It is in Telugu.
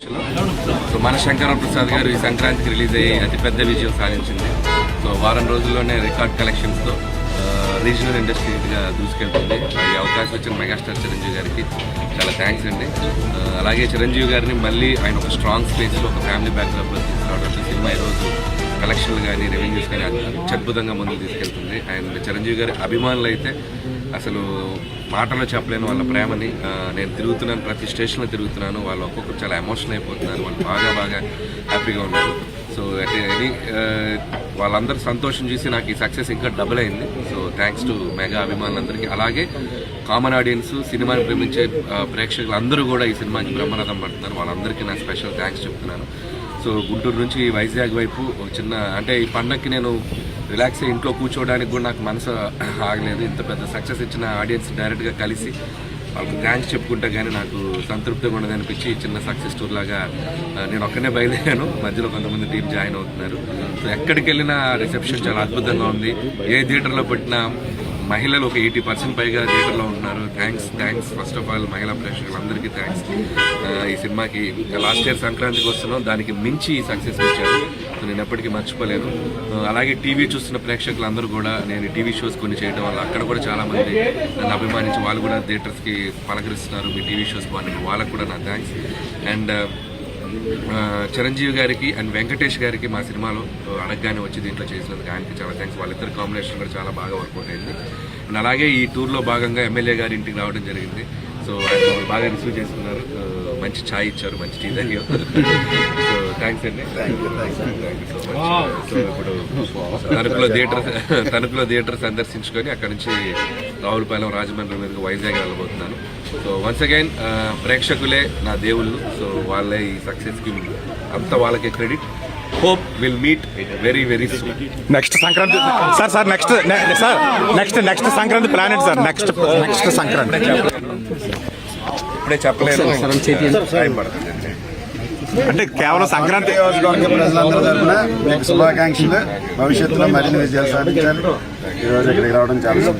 సో మన శంకర ప్రసాద్ గారు ఈ సంక్రాంతికి రిలీజ్ అయ్యి అతిపెద్ద విజయం సాధించింది. సో వారం రోజుల్లోనే రికార్డ్ కలెక్షన్స్తో రీజనల్ ఇండస్ట్రీగా దూసుకెళ్తుంది. ఈ అవకాశం ఇచ్చిన మెగాస్టార్ చిరంజీవి గారికి చాలా థ్యాంక్స్ అండి. అలాగే చిరంజీవి గారిని మళ్ళీ ఆయన ఒక స్ట్రాంగ్ స్పేస్లో ఒక ఫ్యామిలీ బ్యాక్గ్రౌండ్లో తీసుకురావడం సినిమా ఈరోజు కలెక్షన్లు కానీ రెవెన్యూస్ కానీ అత్యద్భుతంగా ముందుకు తీసుకెళ్తుంది. అండ్ చిరంజీవి గారి అభిమానులు అయితే అసలు మాటలో చెప్పలేను వాళ్ళ ప్రేమని. నేను తిరుగుతున్నాను, ప్రతి స్టేషన్లో తిరుగుతున్నాను, వాళ్ళు ఒక్కొక్కరు చాలా ఎమోషనల్ అయిపోతున్నారు, వాళ్ళు బాగా హ్యాపీగా ఉన్నారు. సో అది వాళ్ళందరూ సంతోషం చూసి నాకు ఈ సక్సెస్ ఇంకా డబుల్ అయింది. సో థ్యాంక్స్ టు మెగా అభిమానులందరికీ. అలాగే కామన్ ఆడియన్స్, సినిమాని ప్రేమించే ప్రేక్షకులు అందరూ కూడా ఈ సినిమాకి బ్రహ్మరథం పడుతున్నారు. వాళ్ళందరికీ నా స్పెషల్ థ్యాంక్స్ చెప్తున్నాను. సో గుంటూరు నుంచి వైజాగ్ వైపు చిన్న అంటే ఈ పండగకి నేను రిలాక్స్ అయ్యి ఇంట్లో కూర్చోవడానికి కూడా నాకు మనసు ఆగలేదు. ఇంత పెద్ద సక్సెస్ ఇచ్చిన ఆడియన్స్ డైరెక్ట్గా కలిసి వాళ్ళకి థ్యాంక్స్ చెప్పుకుంటే కానీ నాకు సంతృప్తిగా ఉండదు అనిపించి చిన్న సక్సెస్ టూర్ లాగా నేను ఒక్కనే బయలుదేరాను. మధ్యలో కొంతమంది టీం జాయిన్ అవుతున్నారు. సో ఎక్కడికి వెళ్ళినా రిసెప్షన్ చాలా అద్భుతంగా ఉంది. ఏ థియేటర్లో పెట్టినా మహిళలు ఒక 80% పైగా థియేటర్లో ఉంటున్నారు. థ్యాంక్స్ ఫస్ట్ ఆఫ్ ఆల్ మహిళా ప్రేక్షకులందరికీ థ్యాంక్స్. ఈ సినిమాకి లాస్ట్ ఇయర్ సంక్రాంతికి వస్తున్నాం, దానికి మించి ఈ సక్సెస్ ఇచ్చారు. నేను ఎప్పటికీ మర్చిపోలేను. అలాగే టీవీ చూస్తున్న ప్రేక్షకులందరూ కూడా నేను టీవీ షోస్ కొన్ని చేయడం వల్ల అక్కడ కూడా చాలామంది నన్ను అభిమానించి వాళ్ళు కూడా థియేటర్స్కి పలకరిస్తున్నారు. మీ టీవీ షోస్ బాగున్నాయి, వాళ్ళకు కూడా నా థ్యాంక్స్. అండ్ చిరంజీవి గారికి అండ్ వెంకటేష్ గారికి మా సినిమాలో అడగగానే వచ్చి దీంట్లో చేసినందుకు ఆయనకి చాలా థ్యాంక్స్. వాళ్ళిద్దరు కాంబినేషన్ కూడా చాలా బాగా వర్కౌట్ అయింది. అండ్ అలాగే ఈ టూర్లో భాగంగా ఎమ్మెల్యే గారి ఇంటికి రావడం జరిగింది. సో ఆయన బాగా రిసీవ్ చేసుకున్నారు, మంచి ఛాయ్ ఇచ్చారు, మంచి టీ తాగారు. సో థ్యాంక్స్ అండి. సో ఇప్పుడు తణుకులో థియేటర్ సందర్శించుకొని అక్కడ నుంచి రావులపాలెం, రాజమండ్రి మీదుగా వైజాగ్ వెళ్ళబోతున్నాను. సో వన్స్ అగైన్ ప్రేక్షకులే నా దేవుళ్ళు. సో వాళ్ళే ఈ సక్సెస్కి అంతా వాళ్ళకే credit. Hope will meet very soon. Next Sankranti sir next Sankranti plan ఏంటి సార్? నెక్స్ట్ సంక్రాంతి ఇప్పుడే చెప్పలేదు, టైం పడుతుంది. అంటే కేవలం సంక్రాంతి ప్రజలందరూ తరఫున మీకు శుభాకాంక్షలు. భవిష్యత్తులో మరిన్ని విజయాలు సాధించాలి. ఈరోజు ఇక్కడికి రావడం చాలా